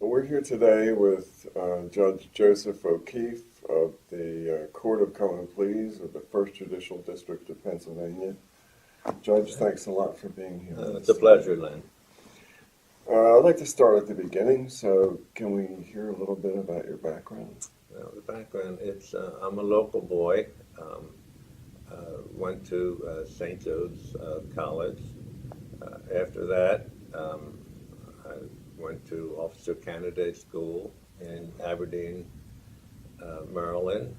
We're here today with Judge Joseph O'Keefe of the Court of Common Pleas of the First Judicial District of Pennsylvania. Judge, thanks a lot for being here. It's a pleasure, Len. I'd like to start at the beginning, so can we hear a little bit about your background? Well, the background, I'm a local boy. Went to St. Joe's College. After that, I went to Officer Candidate School in Aberdeen, Maryland.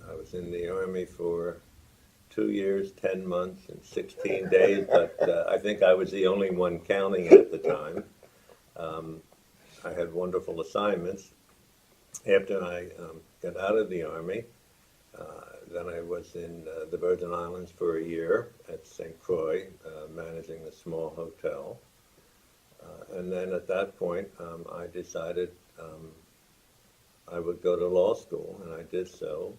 I was in the Army for 2 years, 10 months, and 16 days, but I think I was the only one counting at the time. I had wonderful assignments. After I got out of the Army, then I was in the Virgin Islands for a year at St. Croix, managing a small hotel. And then at that point, I decided I would go to law school, and I did so.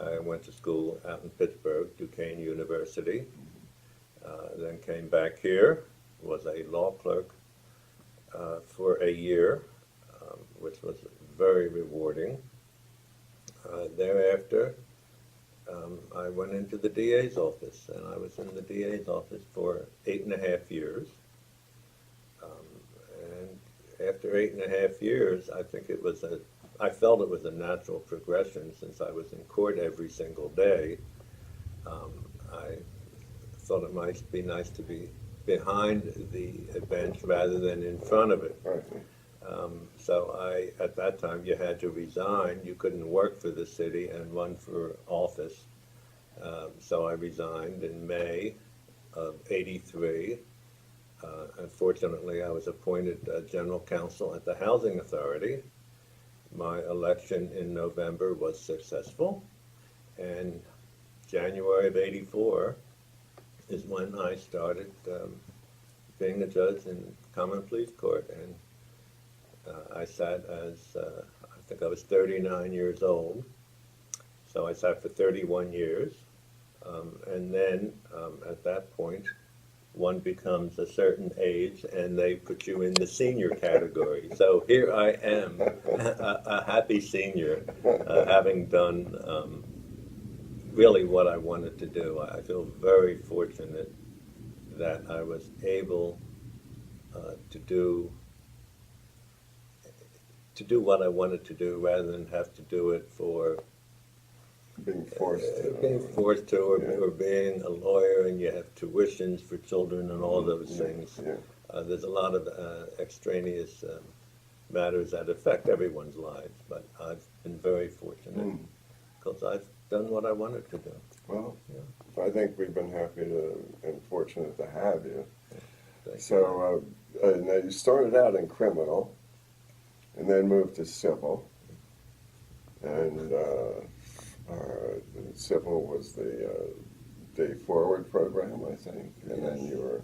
I went to school out in Pittsburgh, Duquesne University, then came back here, was a law clerk for a year, which was very rewarding. Thereafter, I went into the DA's office, and I was in the DA's office for 8.5 years. And after 8.5 years, I felt it was a natural progression since I was in court every single day. I thought it might be nice to be behind the bench rather than in front of it. Right. So at that time, you had to resign. You couldn't work for the city and run for office. So I resigned in May of '83. Unfortunately, I was appointed general counsel at the Housing Authority. My election in November was successful, and January of '84 is when I started being a judge in Common Pleas Court, and I sat as, I think I was 39 years old, so I sat for 31 years, and then at that point, one becomes a certain age and they put you in the senior category. So here I am, a happy senior, having done really what I wanted to do. I feel very fortunate that I was able to do what I wanted to do rather than have to do it for Being forced to. Or being a lawyer and you have tuitions for children and all those things. Yeah. There's a lot of extraneous matters that affect everyone's lives, but I've been very fortunate because I've done what I wanted to do. Well, Yeah. I think we've been happy and fortunate to have you. Thank So now you started out in criminal and then moved to civil. And civil was the Day Forward program, I think. And then you were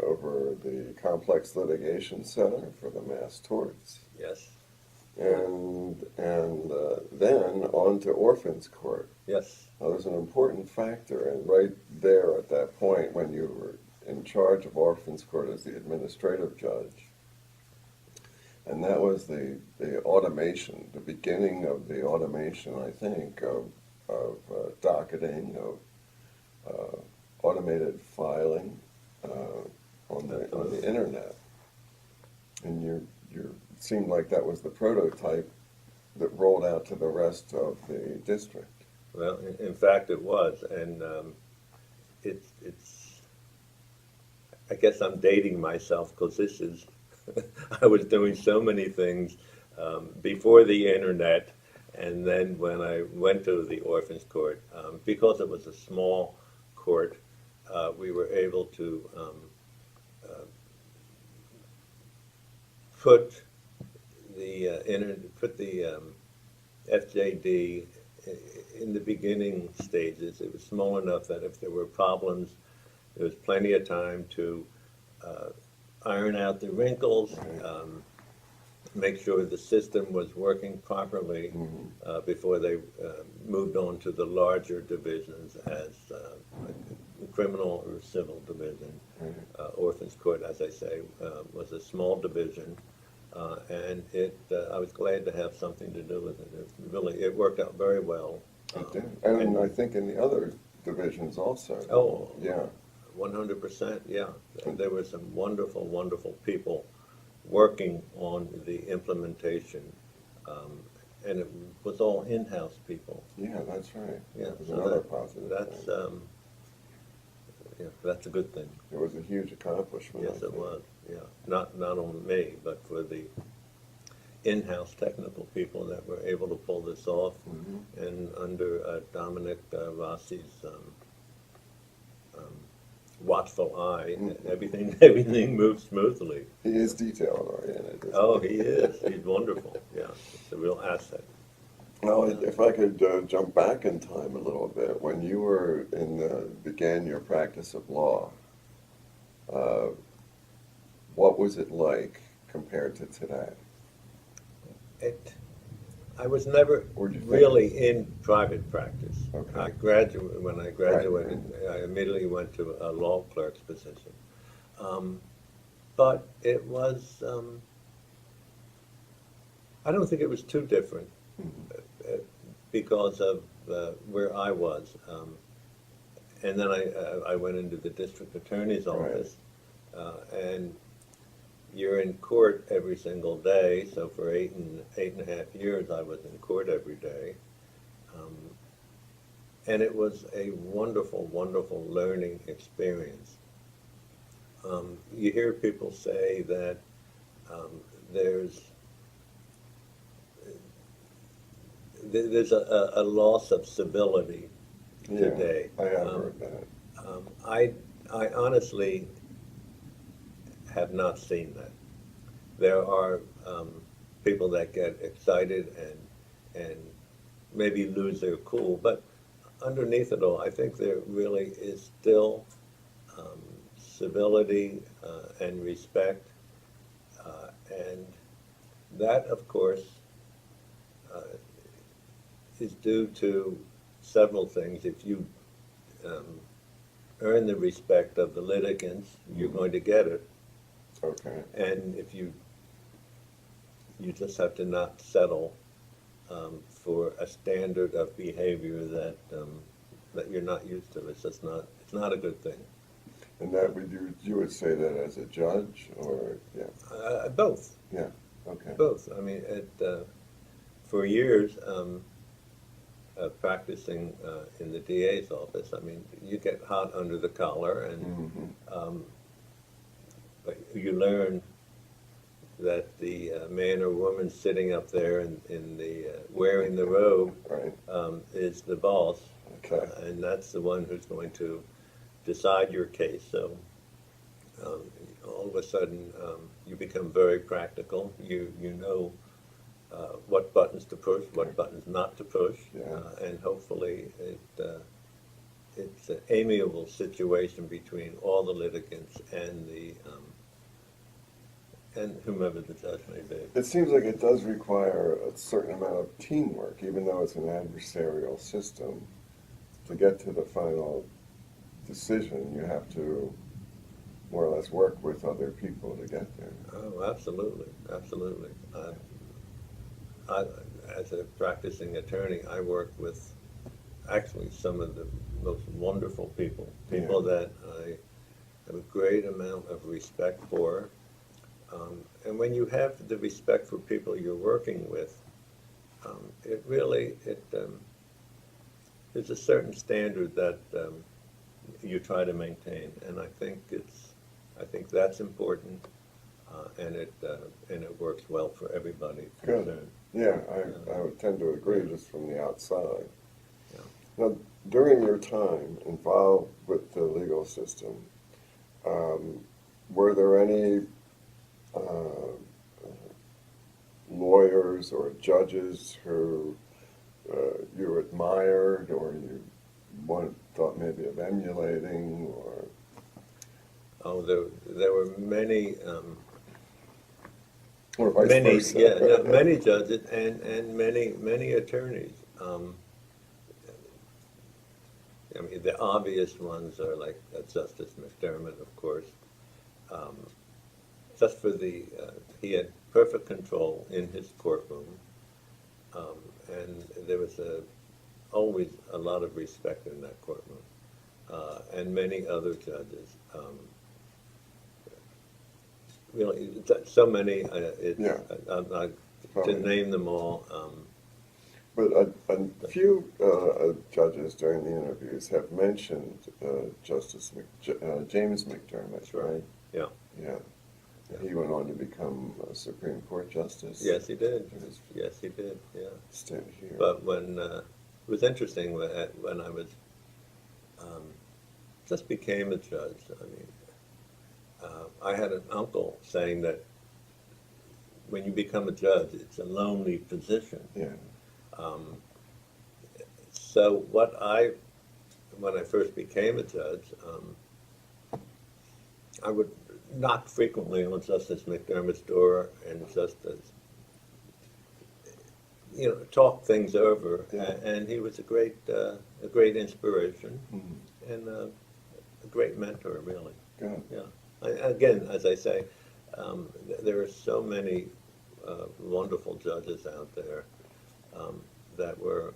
over the Complex Litigation Center for the Mass Torts. Yes. And then on to Orphans Court. Yes. Now, there's an important factor, and right there at that point when you were in charge of Orphans Court as the administrative judge, and that was the automation, the beginning of the automation, I think, of docketing, of automated filing on the internet. And it seemed like that was the prototype that rolled out to the rest of the district. Well, in fact, it was, and it's. I guess I'm dating myself because this is. I was doing so many things before the internet, and then when I went to the Orphans Court, because it was a small court, we were able to put the FJD in the beginning stages. It was small enough that if there were problems, there was plenty of time to iron out the wrinkles, make sure the system was working properly before they moved on to the larger divisions as criminal or civil division. Orphans Court, as I say, was a small division, and I was glad to have something to do with it. It worked out very well. It did. And I think in the other divisions also. Oh, yeah. 100%, yeah. There were some wonderful, wonderful people working on the implementation, and it was all in-house people. Yeah, that's right. Yeah, That was so another positive that's thing. Yeah, that's a good thing. It was a huge accomplishment. Yes, I it think. was. Yeah, not on me, but for the in-house technical people that were able to pull this off, and under Dominic Rossi's watchful eye, everything moved smoothly. He is detail oriented. Oh, he is. He's wonderful. Yeah, it's a real asset. Now, if I could jump back in time a little bit, when you were began your practice of law, what was it like compared to today? I was never Where'd you really in private practice. Okay. When I graduated, I immediately went to a law clerk's position. But it was, I don't think it was too different because of where I was. And then I went into the district attorney's office, and you're in court every single day. So for eight and a half years, I was in court every day. And it was a wonderful, wonderful learning experience. You hear people say that there's a loss of civility today. Yeah, I have heard that. I honestly have not seen that. There are people that get excited and maybe lose their cool, but underneath it all, I think there really is still civility and respect, and that, of course, is due to several things. If you earn the respect of the litigants, you're going to get it. Okay. And if you just have to not settle for a standard of behavior that you're not used to. It's just not. It's not a good thing. And that you would say that as a judge, or yeah. Both. Yeah. Okay. Both. I mean, for years, practicing in the DA's office, I mean, you get hot under the collar, and but you learn that the man or woman sitting up there in the wearing the robe is the boss, and that's the one who's going to decide your case. So all of a sudden, you become very practical. You know what buttons to push, what buttons not to push, and hopefully it's an amiable situation between all the litigants and the and whomever the judge may be. It seems like it does require a certain amount of teamwork, even though it's an adversarial system. To get to the final decision, you have to more or less work with other people to get there. Oh, absolutely, absolutely. As a practicing attorney, I work with actually some of the most wonderful people that I have a great amount of respect for. And when you have the respect for people you're working with, it really, there's a certain standard that you try to maintain, and I think that's important, and it works well for everybody Good. concerned. Yeah, I would tend to agree just from the outside. Yeah. Now, during your time involved with the legal system, were there any lawyers or judges who you admired or you thought maybe of emulating, or? Oh, there were many, Or vice many, versa. many judges and many attorneys. I mean, the obvious ones are like Justice McDermott, of course. Um, just for he had perfect control in his courtroom, and there was always a lot of respect in that courtroom, and many other judges. Really, so many. I'm not to name them all. But a few judges during the interviews have mentioned James McDermott, right? Yeah. Yeah. He went on to become a Supreme Court justice. Yes, he did. Yes, he did. Yeah. Stint here. But when it was interesting when I was just became a judge. I mean, I had an uncle saying that when you become a judge, it's a lonely position. Yeah. So when I first became a judge, I would knock frequently on Justice McDermott's door and just talk things over. Yeah. And he was a great inspiration Mm-hmm. and a great mentor, really. Good. Yeah. Again, as I say, there are so many wonderful judges out there that were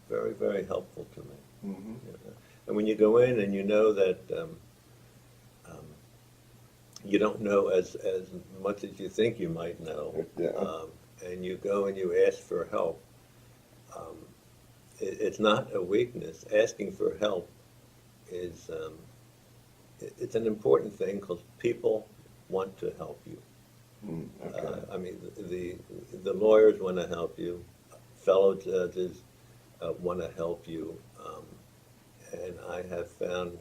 very, very helpful to me. Mm-hmm. And when you go in and you know that you don't know as much as you think you might know, and you go and you ask for help, it's not a weakness. Asking for help is it's an important thing because people want to help you. Okay. I mean, the lawyers want to help you, fellow judges want to help you, and I have found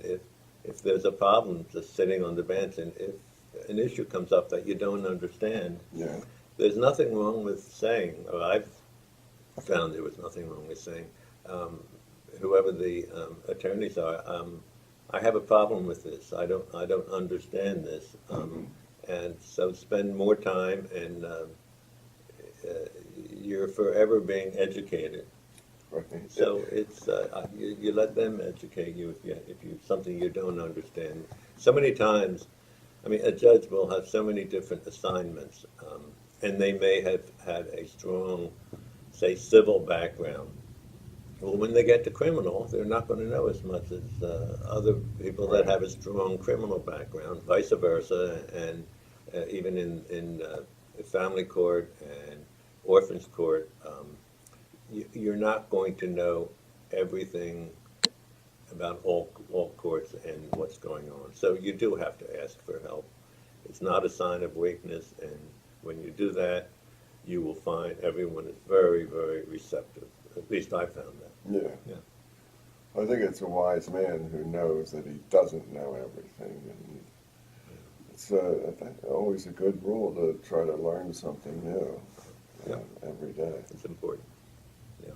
if there's a problem just sitting on the bench, and if an issue comes up that you don't understand, Yeah. there's nothing wrong with saying, or I've found there was nothing wrong with saying, whoever the attorneys are, I have a problem with this. I don't understand this. And so spend more time, and you're forever being educated. Right. So it's you let them educate you if you something you don't understand. So many times, I mean, a judge will have so many different assignments, and they may have had a strong, say, civil background. Well, when they get to criminal, they're not going to know as much as other people that have a strong criminal background, vice versa, and even in family court and orphans court, you're not going to know everything about all courts and what's going on. So you do have to ask for help. It's not a sign of weakness, and when you do that, you will find everyone is very, very receptive. At least I found that. Yeah. Yeah. I think it's a wise man who knows that he doesn't know everything, and it's always a good rule to try to learn something new every day. It's important. Yeah.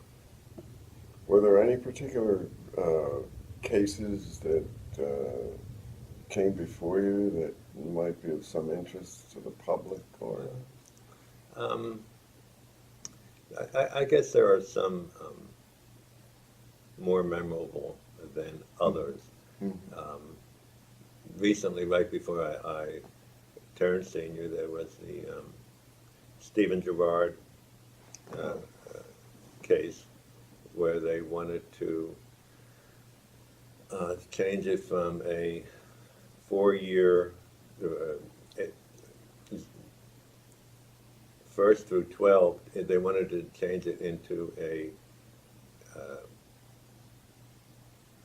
Were there any particular cases that came before you that might be of some interest to the public, or? I guess there are some more memorable than others. Mm-hmm. Recently, right before I turned senior, there was the Stephen Girard case where they wanted to change it from a 4-year first through 12, they wanted to change it into a,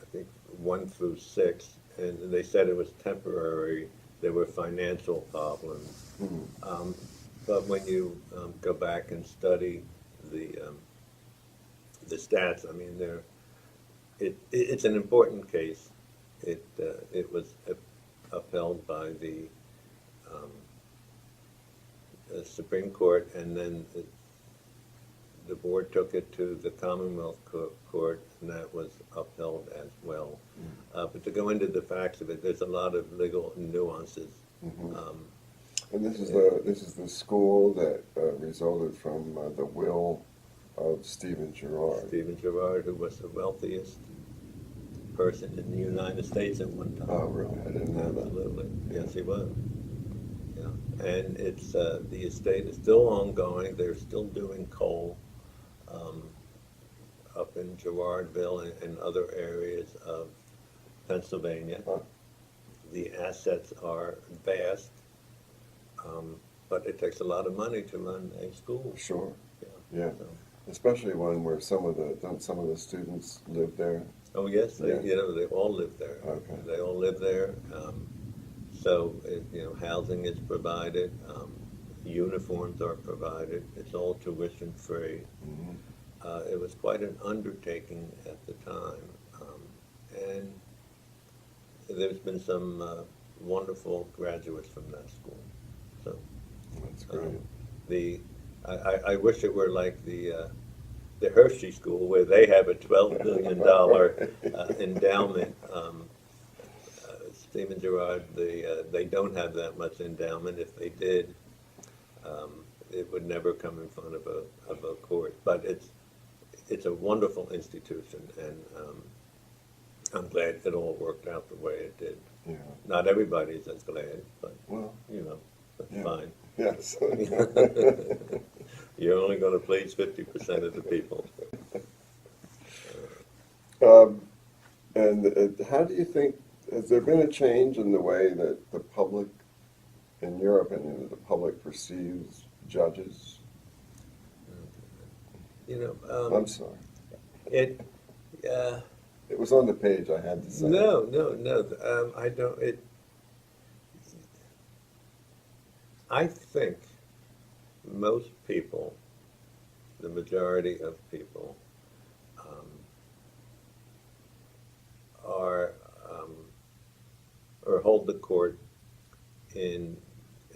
I think 1 through 6, and they said it was temporary. There were financial problems. Mm-hmm. But when you go back and study the stats, I mean, it's an important case. It was upheld by the Supreme Court, and then the board took it to the Commonwealth Court, and that was upheld as well. But to go into the facts of it, there's a lot of legal nuances. Mm-hmm. And this is the school that resulted from the will of Stephen Girard. Stephen Girard, who was the wealthiest person in the United States at one time. Oh, really? I didn't know that. Absolutely. Yes, he was. Yeah. And it's, the estate is still ongoing. They're still doing coal up in Girardville and other areas of Pennsylvania. Huh. The assets are vast, but it takes a lot of money to run a school. Sure, Yeah. yeah. So, Especially one where don't some of the students live there? oh, yes, Yeah. they all live there. Okay. They all live there. So, housing is provided, uniforms are provided. It's all tuition free. Mhm. It was quite an undertaking at the time. And there's been some wonderful graduates from that school. So That's great. I wish it were like the Hershey School where they have a $12 billion endowment. Stephen Girard, they don't have that much endowment. If they did, it would never come in front of a court. But it's a wonderful institution, and I'm glad it all worked out the way it did. Yeah. Not everybody's as glad, but Well, that's yeah. fine. Yes. You're only going to please 50% of the people. And how do you think, has there been a change in the way that the public, in your opinion, the public perceives judges? I'm sorry. It. It was on the page, I had to say. No. I don't. I think most people, the majority of people, are or hold the court in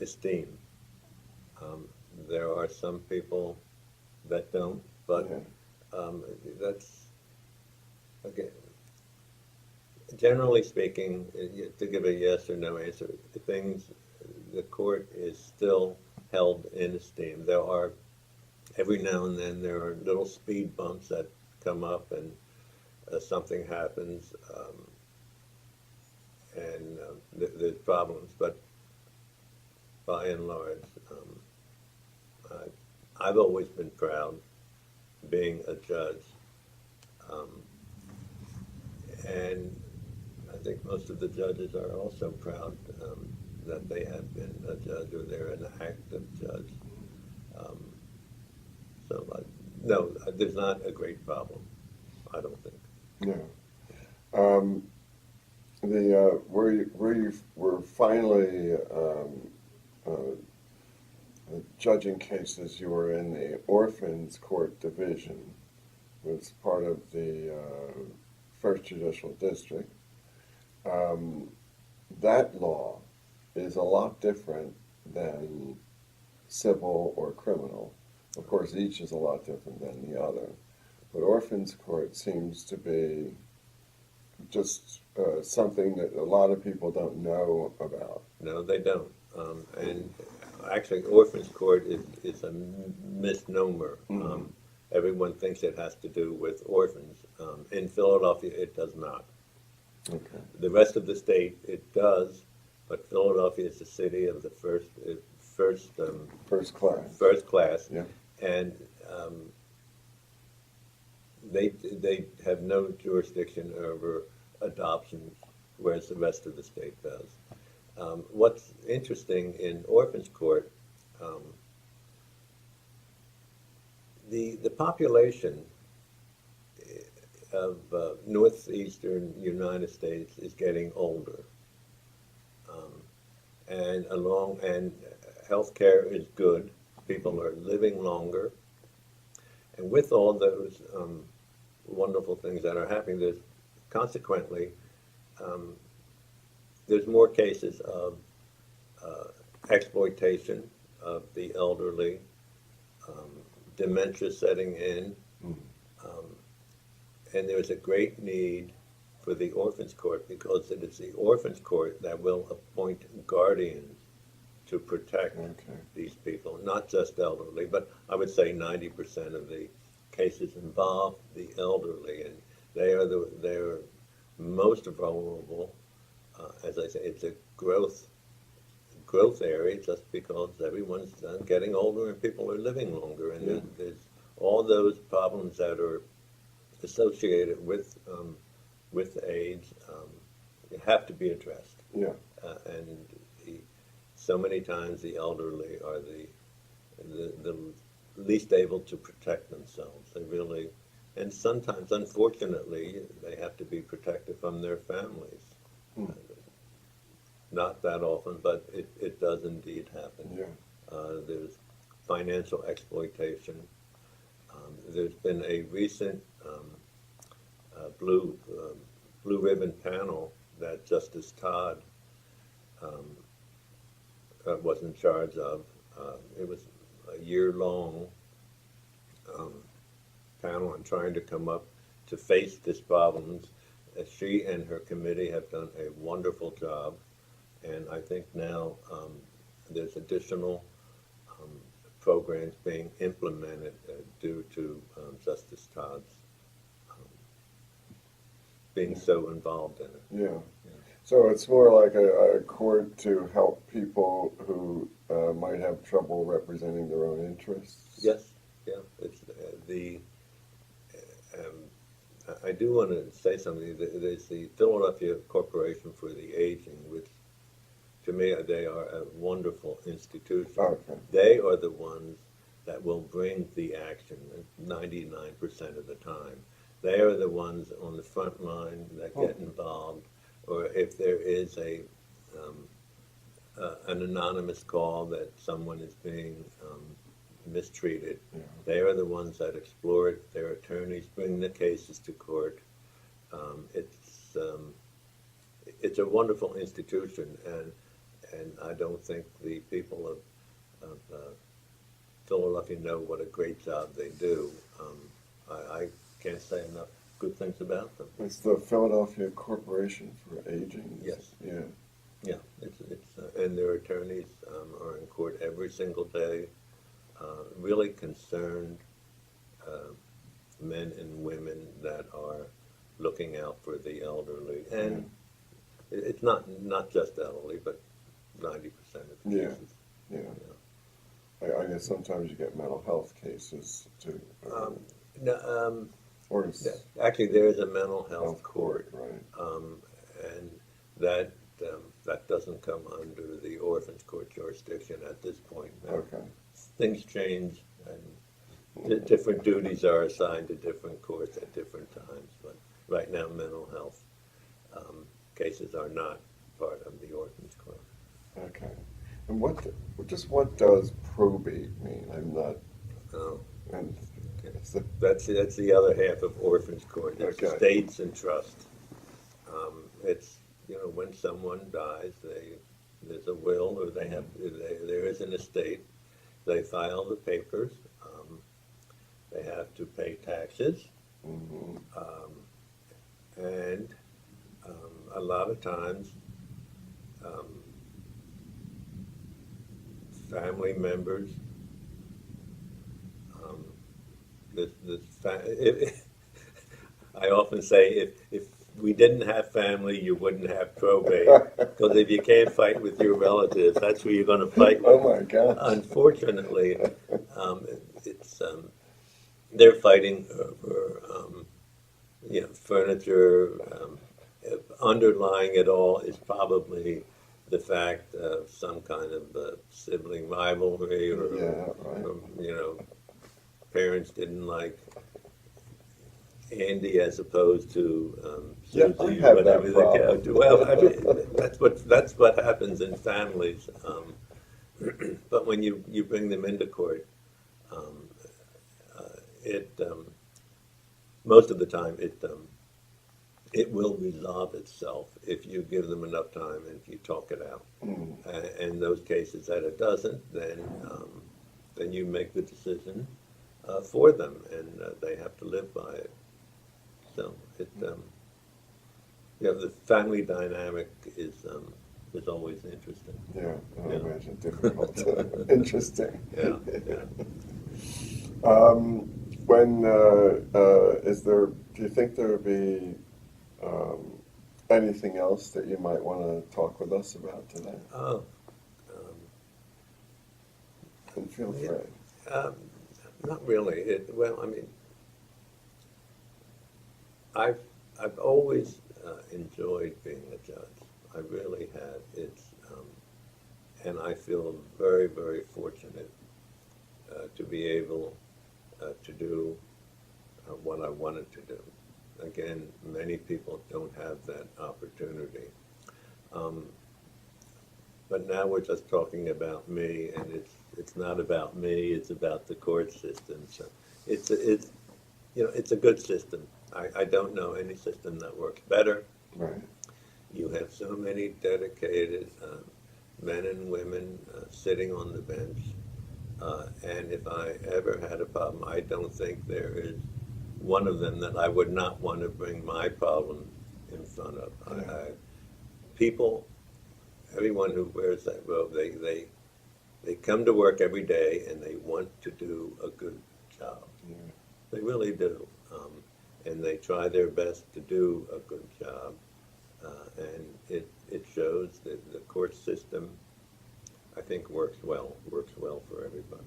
esteem. There are some people that don't, but Yeah. that's, again, generally speaking, to give a yes or no answer, the court is still held in esteem. There are, every now and then, there are little speed bumps that come up, and something happens, and there's problems, but by and large, I've always been proud being a judge, and I think most of the judges are also proud that they have been a judge or they're an active judge. No, there's not a great problem, I don't think. No. Where you were finally judging cases, you were in the Orphans Court Division, was part of the First Judicial District. That law is a lot different than civil or criminal. Of course, each is a lot different than the other. But Orphans Court seems to be just something that a lot of people don't know about. No, they don't. And actually, Orphans Court is a misnomer. Mm-hmm. Everyone thinks it has to do with orphans. In Philadelphia, it does not. Okay. The rest of the state, it does, but Philadelphia is the city of the first class. Yeah. And they have no jurisdiction over adoptions, whereas the rest of the state does. What's interesting in Orphans Court, the population of northeastern United States is getting older, and healthcare is good. People are living longer, and with all those wonderful things that are happening, consequently there's more cases of exploitation of the elderly, dementia setting in, and there's a great need for the Orphans Court, because it is the Orphans Court that will appoint guardians to protect these people, not just elderly, but I would say 90% of the cases involve the elderly, and they're most vulnerable. As I say, it's a growth area just because everyone's getting older and people are living longer, and there's all those problems that are associated with age have to be addressed. Yeah. And so many times the elderly are the least able to protect themselves. They really, and sometimes, unfortunately, they have to be protected from their families. Not that often, but it does indeed happen. Yeah. There's financial exploitation. There's been a recent blue ribbon panel that Justice Todd was in charge of. It was a year-long panel on trying to come up to face these problems. She and her committee have done a wonderful job, and I think now there's additional programs being implemented due to Justice Todd's being so involved in it. Yeah. So it's more like a court to help people who might have trouble representing their own interests. Yes, yeah. It's I do want to say something. There's the Philadelphia Corporation for the Aging, which to me they are a wonderful institution. Okay. They are the ones that will bring the action 99% of the time. They are the ones on the front line that get involved, or if there is an anonymous call that someone is being mistreated, they are the ones that explore it. Their attorneys bring the cases to court. It's a wonderful institution, and I don't think the people of Philadelphia know what a great job they do. I can't say enough good things about them. It's the Philadelphia Corporation for Aging. Yes. Yeah. Yeah, it's and their attorneys are in court every single day, really concerned men and women that are looking out for the elderly, and it's not just elderly, but 90% of the cases. Yeah. I guess sometimes you get mental health cases too. No, or it's actually, there is a mental health court, right? And that doesn't come under the Orphans Court jurisdiction at this point. Okay. Things change, and different duties are assigned to different courts at different times. But right now, mental health cases are not part of the Orphans Court. Okay. And what does probate mean? I'm not. Oh. And That's the other half of Orphans Court. It's estates and trust. It's when someone dies, there's a will, or there is an estate. They file the papers. They have to pay taxes, and a lot of times family members. I often say if we didn't have family, you wouldn't have probate. Because if you can't fight with your relatives, that's who you're going to fight with. Oh my God! Unfortunately, it's they're fighting over furniture. Underlying it all is probably the fact of some kind of sibling rivalry, or parents didn't like Andy as opposed to Susie, or whatever the character. Well, I mean, that's what happens in families. But when you bring them into court, most of the time it will resolve itself if you give them enough time and if you talk it out. And those cases that it doesn't, then you make the decision for them, and they have to live by it. So the family dynamic is always interesting. Yeah, I imagine difficult, interesting. Yeah. When do you think there would be Anything else that you might want to talk with us about today? Oh, And feel Yeah. free. not really. Well, I mean, I've always enjoyed being a judge. I really have. And I feel very, very fortunate to be able to do what I wanted to do. Again, many people don't have that opportunity. But now we're just talking about me, and it's not about me. It's about the court system. So it's a good system. I don't know any system that works better. Right. You have so many dedicated men and women sitting on the bench. And if I ever had a problem, I don't think there is one of them that I would not want to bring my problem in front of. Yeah. People, everyone who wears that robe, they come to work every day and they want to do a good job. Yeah. They really do. And they try their best to do a good job. And it shows that the court system, I think, works well for everybody.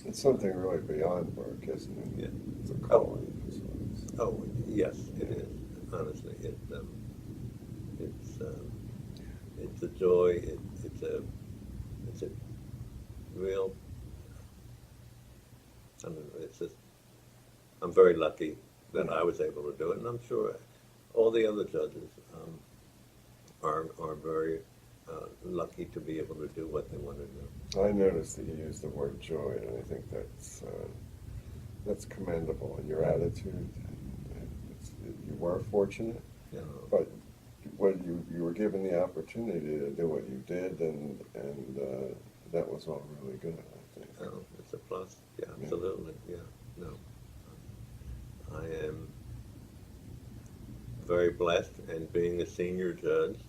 It's something really beyond work, isn't it? Yeah. It's a calling. So it's- Oh, yes, it is. Honestly, it's a joy. It's a real. I don't know. It's just. I'm very lucky that I was able to do it, and I'm sure all the other judges are very lucky to be able to do what they want to do. I noticed that you used the word joy, and I think that's commendable in your attitude. And you were fortunate, You know, but when you were given the opportunity to do what you did, and that was all really good, I think. it's a plus. Yeah, Yeah. absolutely. Yeah, no. I am very blessed, and being a senior judge,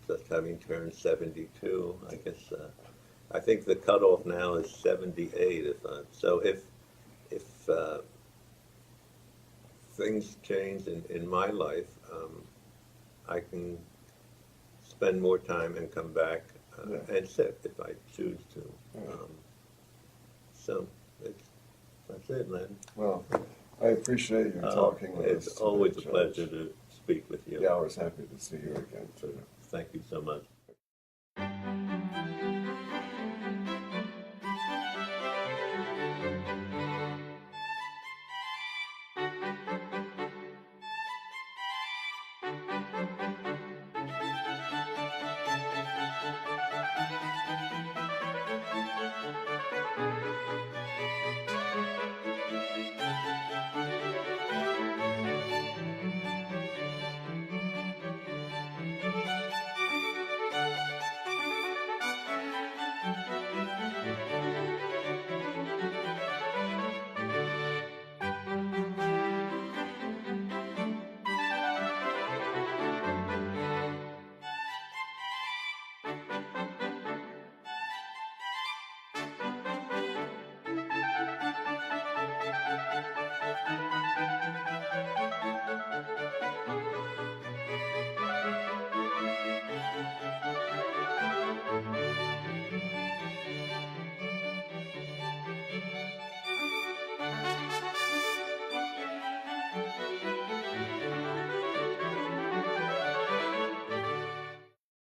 just having turned 72, I guess, I think the cutoff now is 78. So if things change in my life, I can spend more time and come back Yeah. and sit if I choose to. Yeah. So that's it, Len. Well, I appreciate you talking with us It's today, always a Judge. pleasure to speak with you. Yeah, I was happy to see you again, too. Thank you so much.